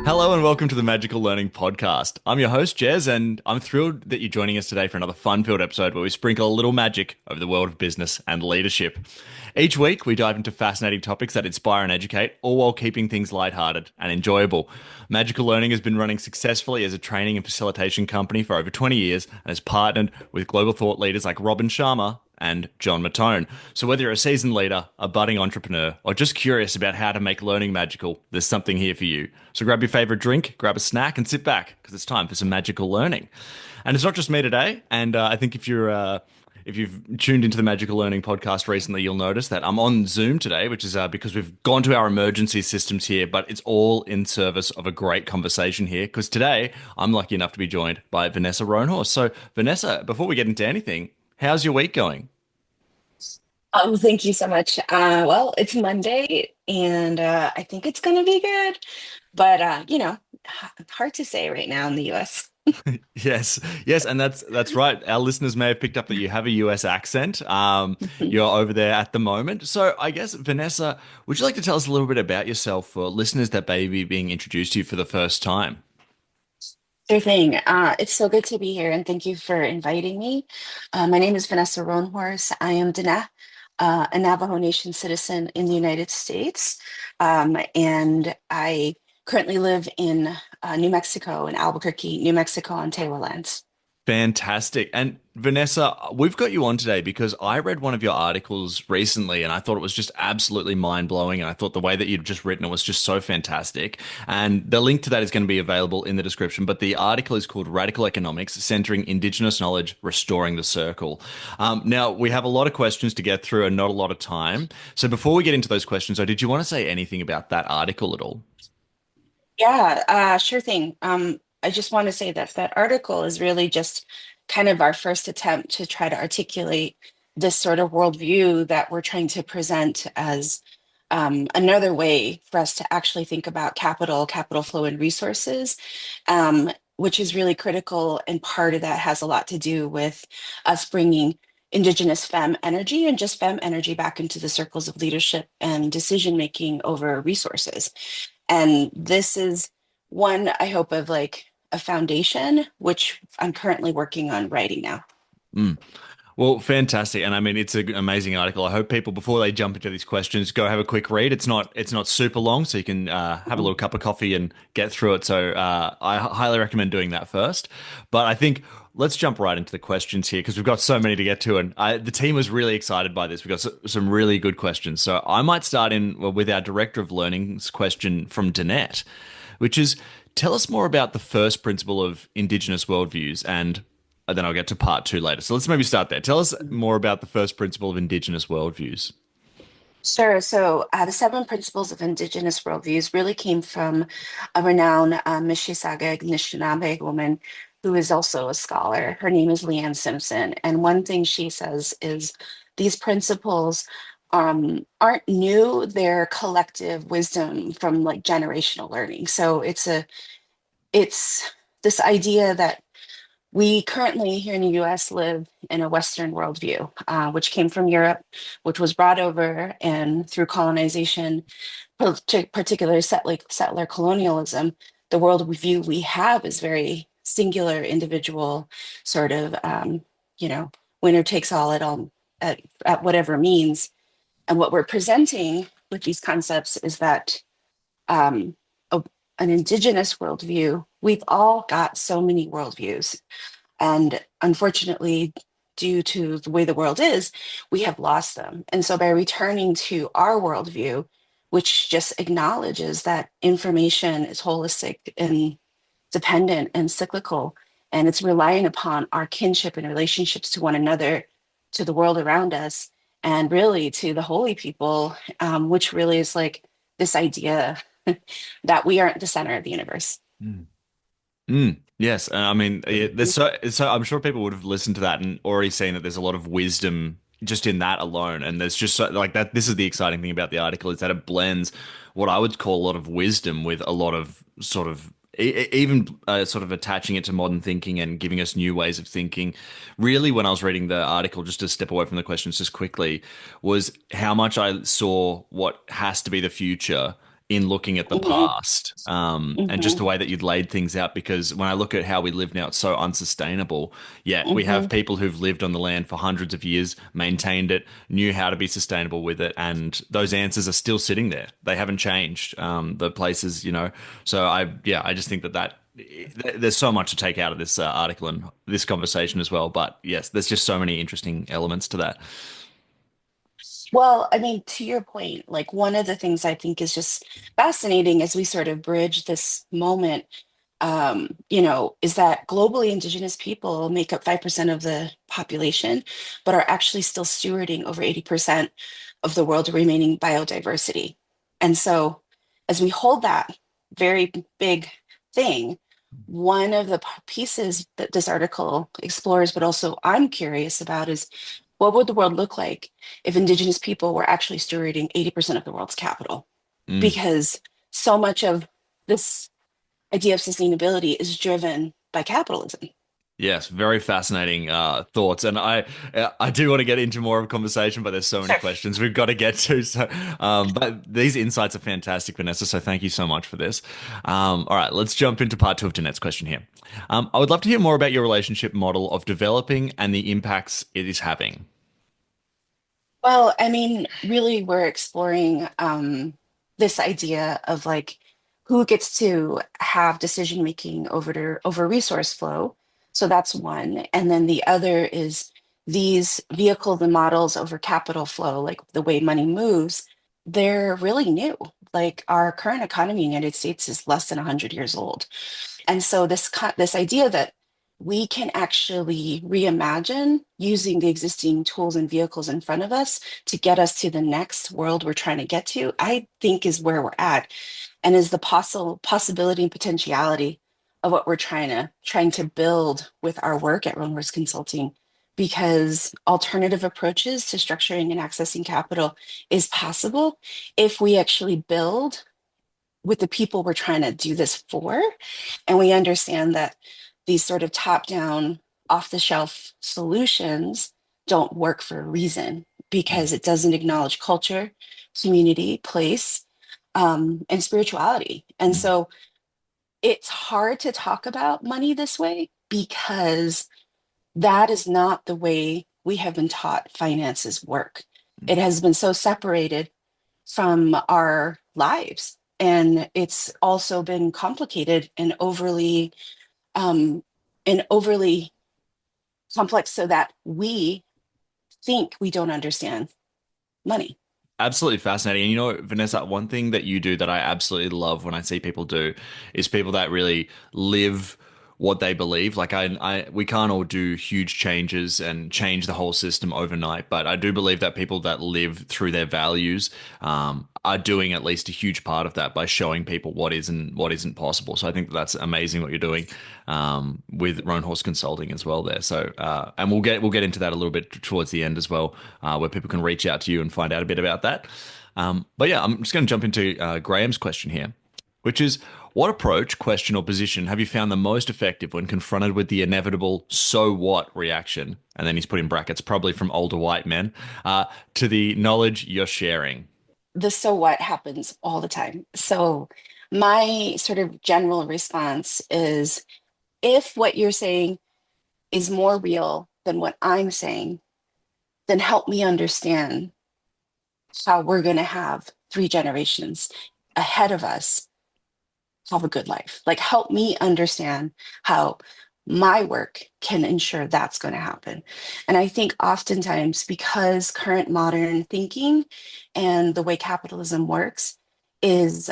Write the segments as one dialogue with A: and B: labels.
A: Hello and welcome to the Magical Learning Podcast. I'm your host, Jez, and I'm thrilled that you're joining us today for another fun-filled episode where we sprinkle a little magic over the world of business and leadership. Each week, we dive into fascinating topics that inspire and educate, all while keeping things lighthearted and enjoyable. Magical Learning has been running successfully as a training and facilitation company for over 20 years and has partnered with global thought leaders like Robin Sharma and John Mattone. So whether you're a seasoned leader, a budding entrepreneur, or just curious about how to make learning magical, there's something here for you. So grab your favorite drink, grab a snack, and sit back because it's time for some magical learning. And it's not just me today. And I think if you've tuned into the Magical Learning podcast recently, you'll notice that I'm on Zoom today, which is because we've gone to our emergency systems here, but it's all in service of a great conversation here. Because today I'm lucky enough to be joined by Vanessa Roanhorse. So, Vanessa, before we get into anything, how's your week going?
B: Thank you so much. Well, it's Monday and I think it's going to be good, but hard to say right now in the US.
A: Yes, yes, and that's right. Our listeners may have picked up that you have a US accent. You're over there at the moment. So I guess, Vanessa, would you like to tell us a little bit about yourself for listeners that may be being introduced to you for the first time?
B: Sure thing. It's so good to be here and thank you for inviting me. My name is Vanessa Roanhorse. I am Dana, a Navajo Nation citizen in the United States. And I currently live in New Mexico, in Albuquerque, New Mexico on Taylor lands.
A: Fantastic. And Vanessa, we've got you on today because I read one of your articles recently and I thought it was just absolutely mind-blowing. And I thought the way that you'd just written it was just so fantastic. And the link to that is going to be available in the description. But the article is called Radical Economics, Centering Indigenous Knowledge, Restoring the Circle. Now, we have a lot of questions to get through and not a lot of time. So before we get into those questions, though, did you want to say anything about that article at all?
B: Yeah, sure thing. I just want to say that that article is really just kind of our first attempt to try to articulate this sort of worldview that we're trying to present as another way for us to actually think about capital, capital flow, and resources, which is really critical. And part of that has a lot to do with us bringing Indigenous femme energy and just femme energy back into the circles of leadership and decision making over resources. And this is one, I hope, of like a foundation, which I'm currently working on writing now.
A: Mm. Well, fantastic. And I mean, it's an amazing article. I hope people, before they jump into these questions, go have a quick read. It's not super long, so you can have a
B: Mhm.
A: little cup of coffee and get through it. So I highly recommend doing that first. But I think let's jump right into the questions here because we've got so many to get to, and the team was really excited by this. We've got some really good questions. So I might start in well, with our director of learning's question from Danette, which is, tell us more about the first principle of Indigenous worldviews and then I'll get to part two later. So let's maybe start there. Tell us more about the first principle of Indigenous worldviews.
B: Sure. So the seven principles of Indigenous worldviews really came from a renowned Mississauga Anishinaabe woman who is also a scholar. Her name is Leanne Simpson. And one thing she says is these principles aren't new, they're collective wisdom from like generational learning. So it's this idea that we currently here in the US live in a Western worldview, which came from Europe, which was brought over and through colonization, particularly settler colonialism, the worldview we have is very singular, individual, sort of, you know, winner takes all at whatever means. And what we're presenting with these concepts is that um, a, an indigenous worldview, we've all got so many worldviews and unfortunately, due to the way the world is, we have lost them. And so by returning to our worldview, which just acknowledges that information is holistic and dependent and cyclical, and it's relying upon our kinship and relationships to one another, to the world around us, and really to the holy people, which really is like this idea that we aren't the center of the universe.
A: Mm. Yes, I mean, there's so I'm sure people would have listened to that and already seen that there's a lot of wisdom just in that alone, and there's just so, like that. This is the exciting thing about the article is that it blends what I would call a lot of wisdom with a lot of sort of even sort of attaching it to modern thinking and giving us new ways of thinking. Really, when I was reading the article, just to step away from the questions just quickly, was how much I saw what has to be the future in looking at the
B: Hmm.
A: past, and just
B: Hmm.
A: the way that you'd laid things out. Because when I look at how we live now, it's so unsustainable. Yet we have
B: Hmm.
A: people who've lived on the land for hundreds of years, maintained it, knew how to be sustainable with it, and those answers are still sitting there. They haven't changed. The places, you know. So I just think that there's so much to take out of this article and this conversation as well. But yes, there's just so many interesting elements to that.
B: Well, I mean, to your point, like one of the things I think is just fascinating as we sort of bridge this moment, is that globally Indigenous people make up 5% of the population, but are actually still stewarding over 80% of the world's remaining biodiversity. And so, as we hold that very big thing, one of the pieces that this article explores, but also I'm curious about, is what would the world look like if Indigenous people were actually stewarding 80% of the world's capital?
A: Mm.
B: Because so much of this idea of sustainability is driven by capitalism.
A: Yes, very fascinating thoughts, and I do want to get into more of a conversation, but there's so many
B: Sure.
A: questions we've got to get to. So, but these insights are fantastic, Vanessa. So thank you so much for this. All right, let's jump into part two of Jeanette's question here. I would love to hear more about your relationship model of developing and the impacts it is having.
B: Well, I mean, really, we're exploring this idea of like who gets to have decision making over resource flow. So that's one. And then the other is these vehicles and models over capital flow, like the way money moves, they're really new. Like our current economy in the United States is less than 100 years old. And so this idea that we can actually reimagine using the existing tools and vehicles in front of us to get us to the next world we're trying to get to, I think is where we're at, and is the possibility and potentiality of what we're trying to build with our work at Roanhorse Consulting. Because alternative approaches to structuring and accessing capital is possible if we actually build with the people we're trying to do this for. And we understand that these sort of top down, off the shelf solutions don't work for a reason because it doesn't acknowledge culture, community, place, and spirituality. And
A: Mm.
B: so it's hard to talk about money this way because that is not the way we have been taught finances work. It has been so separated from our lives. And it's also been complicated um, and overly complex so that we think we don't understand money.
A: Absolutely fascinating. And you know, Vanessa, one thing that you do that I absolutely love when I see people do is people that really live what they believe. Like we can't all do huge changes and change the whole system overnight, but I do believe that people that live through their values, are doing at least a huge part of that by showing people what is and what isn't possible. So I think that's amazing what you're doing, with Roanhorse Consulting as well there. So, and we'll get into that a little bit towards the end as well, where people can reach out to you and find out a bit about that. But yeah, I'm just going to jump into Graham's question here, which is, what approach, question, or position have you found the most effective when confronted with the inevitable "so what" reaction? And then he's put in brackets, probably from older white men, to the knowledge you're sharing.
B: The so what happens all the time. So my sort of general response is if what you're saying is more real than what I'm saying, then help me understand how we're going to have 3 generations ahead of us have a good life. Like, help me understand how my work can ensure that's going to happen. And I think oftentimes, because current modern thinking and the way capitalism works is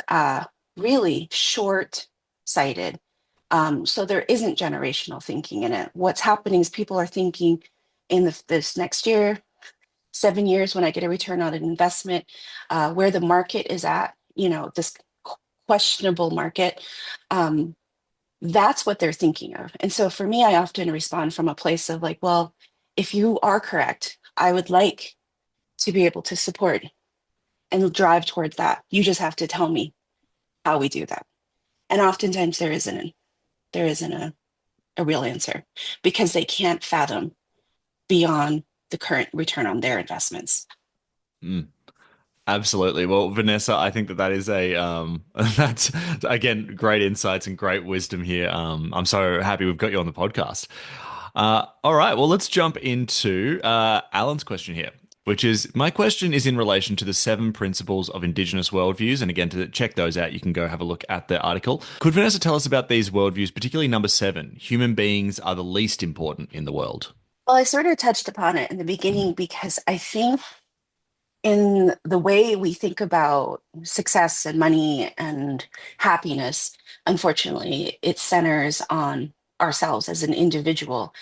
B: really short sighted. So there isn't generational thinking in it. What's happening is people are thinking in this next year, 7 years when I get a return on an investment, where the market is at, this questionable market. Um, that's what they're thinking of. And so for me, I often respond from a place of like, well, if you are correct, I would like to be able to support and drive towards that. You just have to tell me how we do that. And oftentimes there isn't a real answer because they can't fathom beyond the current return on their investments.
A: Mm. Absolutely. Well, Vanessa, I think that that is a that's again great insights and great wisdom here. I'm so happy we've got you on the podcast. All right, well, let's jump into Alan's question here, which is my question is in relation to the seven principles of Indigenous worldviews. And again, to check those out, you can go have a look at the article. Could Vanessa tell us about these worldviews, particularly number seven? Human beings are the least important in the world.
B: Well, I sort of touched upon it in the beginning because I think in the way we think about success and money and happiness, unfortunately, it centers on ourselves as an individual,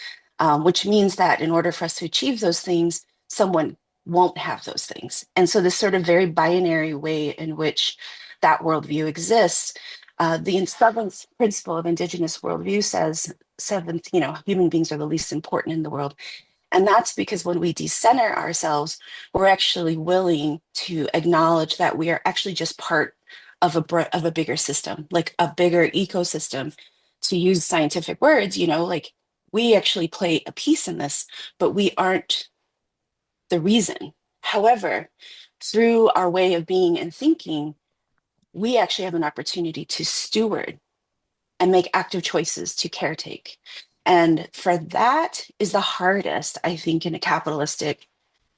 B: which means that in order for us to achieve those things, someone won't have those things. And so, this sort of very binary way in which that worldview exists, the seventh principle of Indigenous worldview says, seventh, human beings are the least important in the world. And that's because when we decenter ourselves, we're actually willing to acknowledge that we are actually just part of of a bigger system, like a bigger ecosystem. To use scientific words, like we actually play a piece in this, but we aren't the reason. However, through our way of being and thinking, we actually have an opportunity to steward and make active choices to caretake. And for that is the hardest, I think, in a capitalistic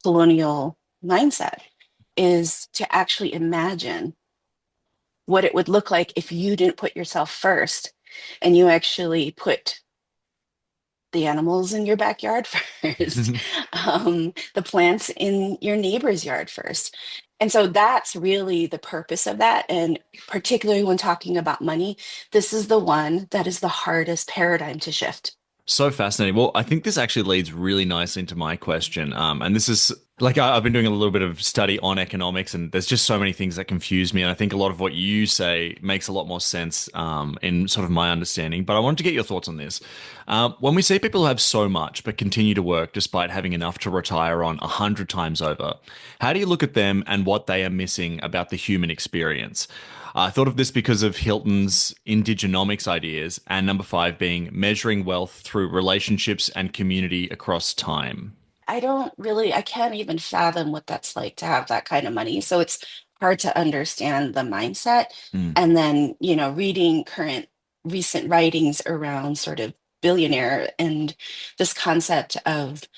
B: colonial mindset, is to actually imagine what it would look like if you didn't put yourself first and you actually put the animals in your backyard first, the plants in your neighbor's yard first. And so that's really the purpose of that. And particularly when talking about money, this is the one that is the hardest paradigm to shift.
A: So fascinating. Well, I think this actually leads really nicely into my question. And this is like I've been doing a little bit of study on economics, and there's just so many things that confuse me. And I think a lot of what you say makes a lot more sense in sort of my understanding. But I wanted to get your thoughts on this. When we see people who have so much but continue to work despite having enough to retire on 100 times over, how do you look at them and what they are missing about the human experience? I thought of this because of Hilton's Indigenomics ideas, and number five being measuring wealth through relationships and community across time.
B: I can't even fathom what that's like to have that kind of money. So it's hard to understand the mindset.
A: Mm.
B: And then, reading recent writings around sort of billionaire and this concept of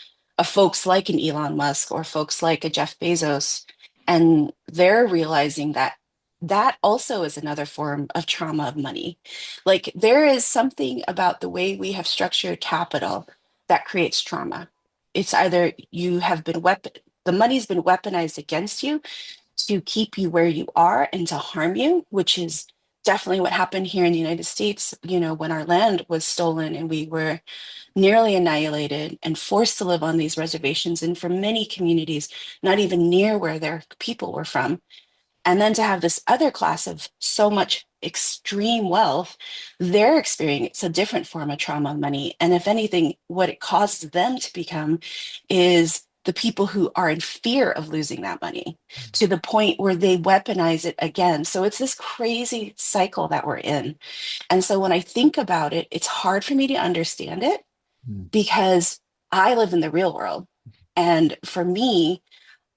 B: folks like an Elon Musk or folks like a Jeff Bezos, and they're realizing that that also is another form of trauma of money. Like there is something about the way we have structured capital that creates trauma. It's either the money's been weaponized against you to keep you where you are and to harm you, which is definitely what happened here in the United States, when our land was stolen and we were nearly annihilated and forced to live on these reservations. And for many communities, not even near where their people were from. And then to have this other class of so much extreme wealth, they're experiencing a different form of trauma money. And if anything, what it causes them to become is the people who are in fear of losing that money to the point where they weaponize it again. So it's this crazy cycle that we're in. And so when I think about it, it's hard for me to understand it
A: Mm.
B: because I live in the real world. And for me,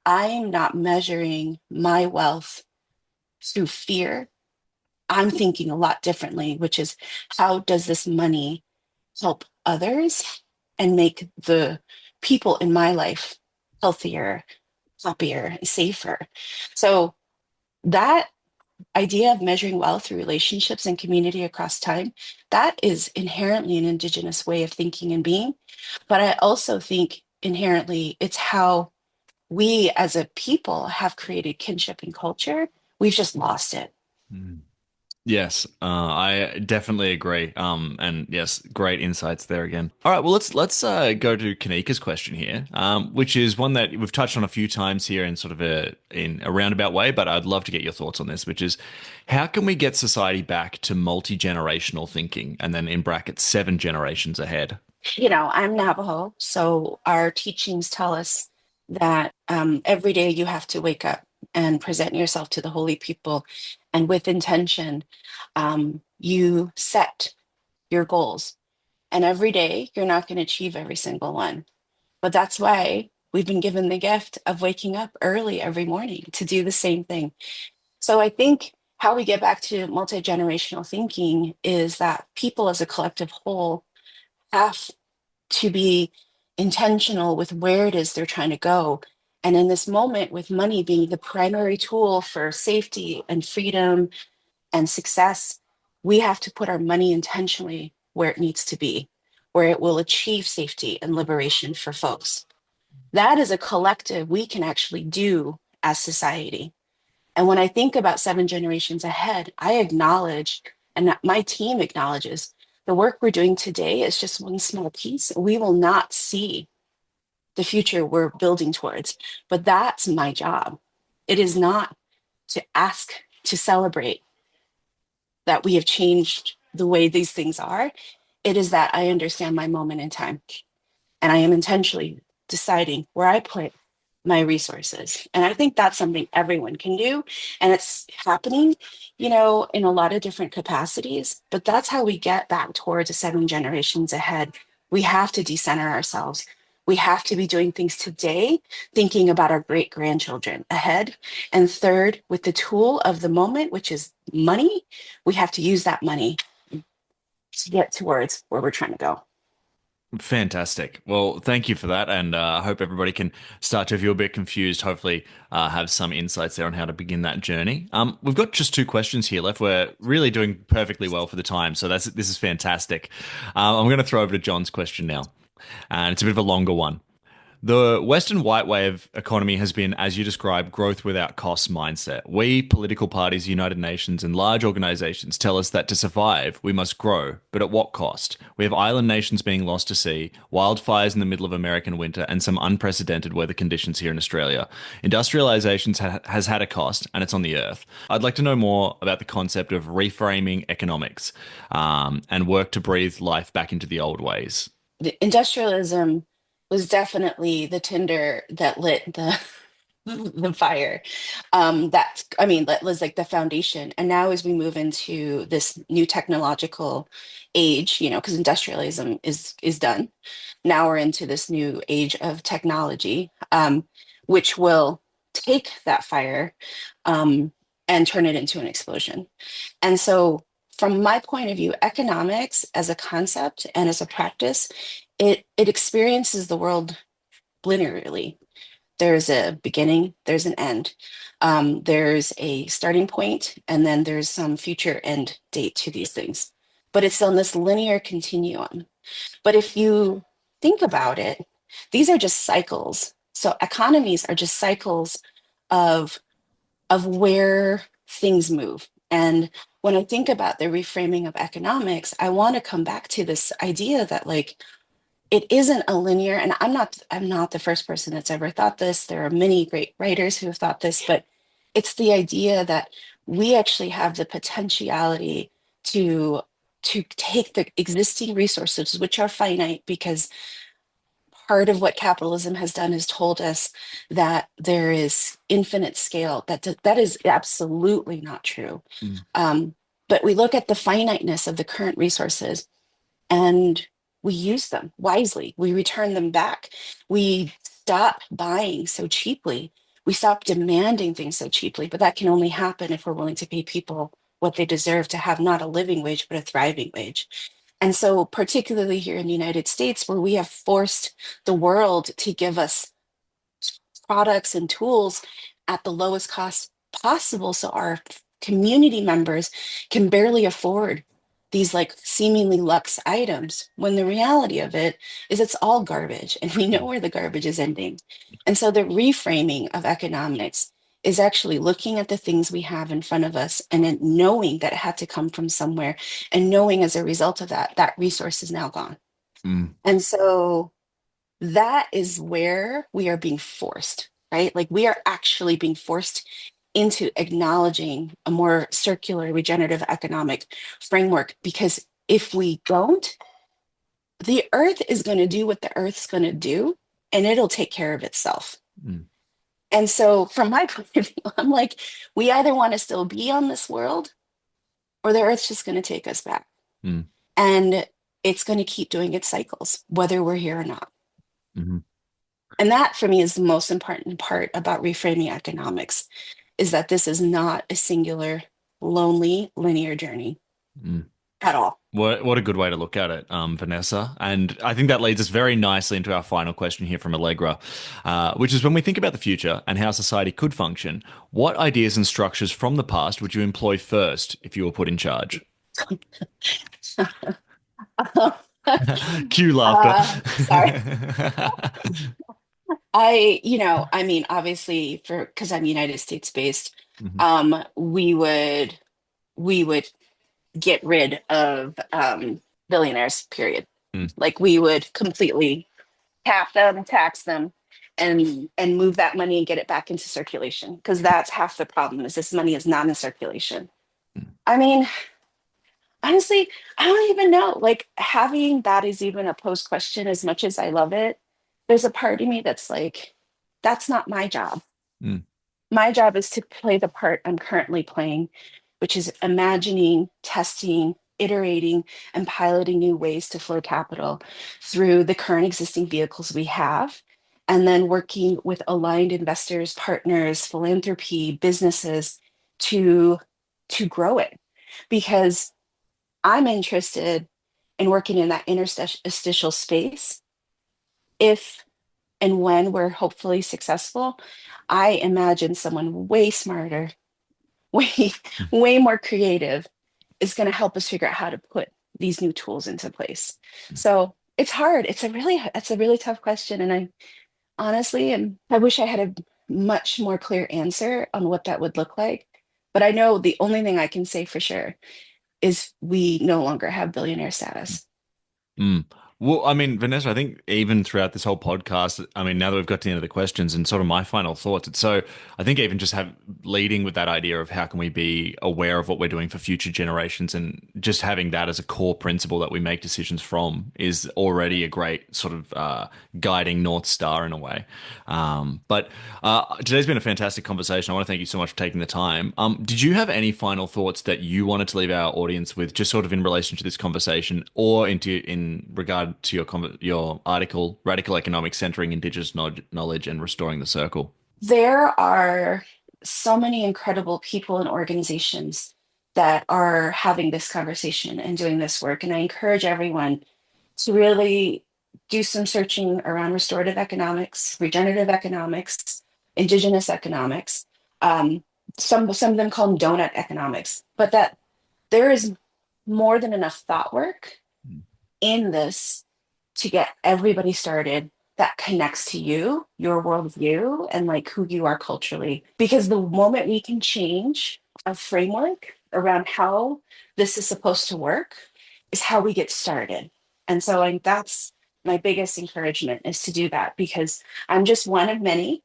B: I'm not measuring my wealth through fear. I'm thinking a lot differently, which is how does this money help others and make the people in my life healthier, happier, safer? So that idea of measuring wealth through relationships and community across time, that is inherently an Indigenous way of thinking and being. But I also think inherently it's how we as a people have created kinship and culture. We've just lost it.
A: Mm. Yes, I definitely agree. And yes, great insights there again. All right, well let's go to Kanika's question here, which is one that we've touched on a few times here in sort of a roundabout way, but I'd love to get your thoughts on this, which is how can we get society back to multi-generational thinking, and then in brackets 7 generations ahead?
B: I'm Navajo, so our teachings tell us that every day you have to wake up and present yourself to the holy people, and with intention, you set your goals. And every day, you're not going to achieve every single one. But that's why. We've been given the gift of waking up early every morning to do the same thing. So I think how we get back to multi-generational thinking is that people as a collective whole have to be intentional with where it is they're trying to go. And in this moment, with money being the primary tool for safety and freedom and success, we have to put our money intentionally where it needs to be, where it will achieve safety and liberation for folks. That is a collective we can actually do as society. And when I think about 7 generations ahead, I acknowledge, and that my team acknowledges, the work we're doing today is just one small piece. We will not see the future we're building towards, but that's my job. It is not to ask to celebrate that we have changed the way these things are. It is that I understand my moment in time and I am intentionally deciding where I put my resources. And I think that's something everyone can do. And it's happening, in a lot of different capacities. But that's how we get back towards the 7 generations ahead. We have to decenter ourselves. We have to be doing things today, thinking about our great grandchildren ahead. And third, with the tool of the moment, which is money, we have to use that money to get towards where we're trying to go.
A: Fantastic. Well, thank you for that. And I hope everybody can start to feel a bit confused, hopefully, have some insights there on how to begin that journey. We've got just 2 questions here left. We're really doing perfectly well for the time. So this is fantastic. I'm going to throw over to John's question now. And it's a bit of a longer one. The Western white wave economy has been, as you describe, growth without cost mindset. We, political parties, United Nations, and large organizations tell us that to survive, we must grow. But at what cost? We have island nations being lost to sea, wildfires in the middle of American winter, and some unprecedented weather conditions here in Australia. Industrialization has had a cost, and it's on the earth. I'd like to know more about the concept of reframing economics and work to breathe life back into the old ways.
B: The industrialism was definitely the tinder that lit the the fire. That was like the foundation. And now as we move into this new technological age, because industrialism is done, now we're into this new age of technology, which will take that fire and turn it into an explosion. And so, from my point of view, economics as a concept and as a practice, it experiences the world linearly. There's a beginning, there's an end. There's a starting point, and then there's some future end date to these things. But it's on this linear continuum. But if you think about it, these are just cycles. So economies are just cycles of where things move. And when I think about the reframing of economics, I want to come back to this idea that like it isn't a linear, and I'm not the first person that's ever thought this. There are many great writers who have thought this, but it's the idea that we actually have the potentiality to take the existing resources, which are finite, because part of what capitalism has done is told us that there is infinite scale. That is absolutely not true.
A: Mm.
B: But we look at the finiteness of the current resources and we use them wisely. We return them back. We stop buying so cheaply. We stop demanding things so cheaply. But that can only happen if we're willing to pay people what they deserve to have not a living wage, but a thriving wage. And so, particularly here in the United States, where we have forced the world to give us products and tools at the lowest cost possible, so our community members can barely afford these like seemingly luxe items, when the reality of it is it's all garbage and we know where the garbage is ending. And so the reframing of economics is actually looking at the things we have in front of us and then knowing that it had to come from somewhere, and knowing as a result of that that resource is now gone.
A: Mm.
B: And so that is where we are being forced, right? Like we are actually being forced into acknowledging a more circular, regenerative economic framework. Because if we don't, the earth is going to do what the earth's going to do, and it'll take care of itself.
A: Mm.
B: And so, from my point of view, I'm like, we either want to still be on this world, or the earth's just going to take us back.
A: Mm.
B: And it's going to keep doing its cycles, whether we're here or not.
A: Mhm.
B: And that for me is the most important part about reframing economics is that this is not a singular, lonely, linear journey
A: Mm.
B: at all.
A: What a good way to look at it, Vanessa. And I think that leads us very nicely into our final question here from Allegra, which is when we think about the future and how society could function, what ideas and structures from the past would you employ first if you were put in charge? Cue laughter.
B: Sorry. I mean, obviously because I'm United States based,
A: Mhm.
B: we would get rid of billionaires, period.
A: Mm,
B: Like we would completely cap them, tax them, and move that money and get it back into circulation. Because that's half the problem is this money is not in circulation.
A: mm,
B: I mean, honestly, I don't even know. Like having that is even a post question as much as I love it. There's a part of me that's like, that's not my job.
A: mm,
B: My job is to play the part I'm currently playing, which is imagining, testing, iterating, and piloting new ways to flow capital through the current existing vehicles we have, and then working with aligned investors, partners, philanthropy, businesses to to grow it. Because I'm interested in working in that interstitial space. If and when we're hopefully successful, I imagine someone way smarter, way,
A: mm,
B: way more creative is going to help us figure out how to put these new tools into place.
A: mm,
B: So it's hard. It's a really tough question. And I honestly, and I wish I had a much more clear answer on what that would look like. But I know the only thing I can say for sure is we no longer have billionaire status.
A: mm. Well, I mean, Vanessa, I think even throughout this whole podcast, I mean, now that we've got to the end of the questions and sort of my final thoughts, it's so I think even just have leading with that idea of how can we be aware of what we're doing for future generations and just having that as a core principle that we make decisions from is already a great sort of guiding North Star in a way. But today's been a fantastic conversation. I want to thank you so much for taking the time. Did you have any final thoughts that you wanted to leave our audience with, just sort of in relation to this conversation, or in regard to your article, "Radical Economics: Centering Indigenous Knowledge and Restoring the Circle"?
B: There are so many incredible people and organizations that are having this conversation and doing this work. And I encourage everyone to really do some searching around restorative economics, regenerative economics, indigenous economics. Um, some of them call them donut economics, but that there is more than enough thought work in this to get everybody started that connects to you, your worldview, and like who you are culturally. Because the moment we can change a framework around how this is supposed to work is how we get started. And so like that's my biggest encouragement is to do that because I'm just one of many.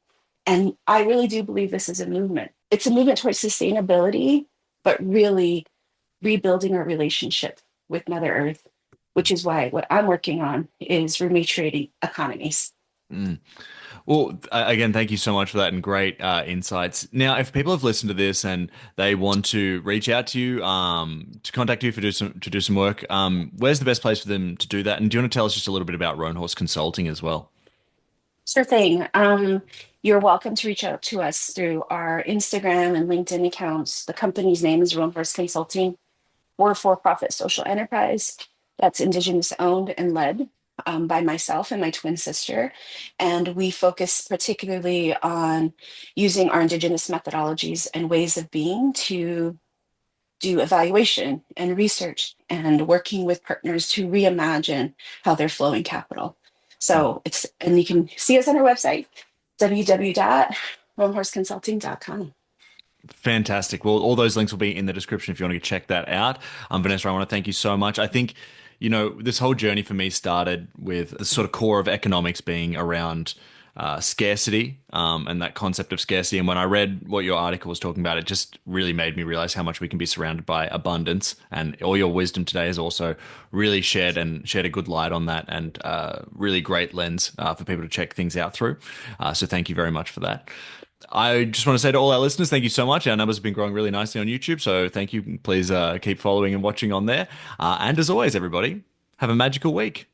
B: And I really do believe this is a movement. It's a movement towards sustainability, but really rebuilding our relationship with Mother Earth, which is why what I'm working on is repatriating economies.
A: Mm. Well, again, thank you so much for that and great insights. Now, if people have listened to this and they want to reach out to you, to contact you for to do some work, where's the best place for them to do that? And do you want to tell us just a little bit about Roanhorse Consulting as well?
B: Sure thing. You're welcome to reach out to us through our Instagram and LinkedIn accounts. The company's name is Roanhorse Consulting. We're a for-profit social enterprise that's Indigenous owned and led by myself and my twin sister. And we focus particularly on using our Indigenous methodologies and ways of being to do evaluation and research and working with partners to reimagine how they're flowing capital. So and you can see us on our website, www.roamhorseconsulting.com.
A: Fantastic. Well, all those links will be in the description if you want to check that out. Vanessa, I want to thank you so much. I think, this whole journey for me started with the sort of core of economics being around scarcity and that concept of scarcity. And when I read what your article was talking about, it just really made me realize how much we can be surrounded by abundance. And all your wisdom today has also really shared a good light on that and really great lens for people to check things out through. So thank you very much for that. I just want to say to all our listeners, thank you so much. Our numbers have been growing really nicely on YouTube, so thank you. Please keep following and watching on there. And as always, everybody, have a magical week.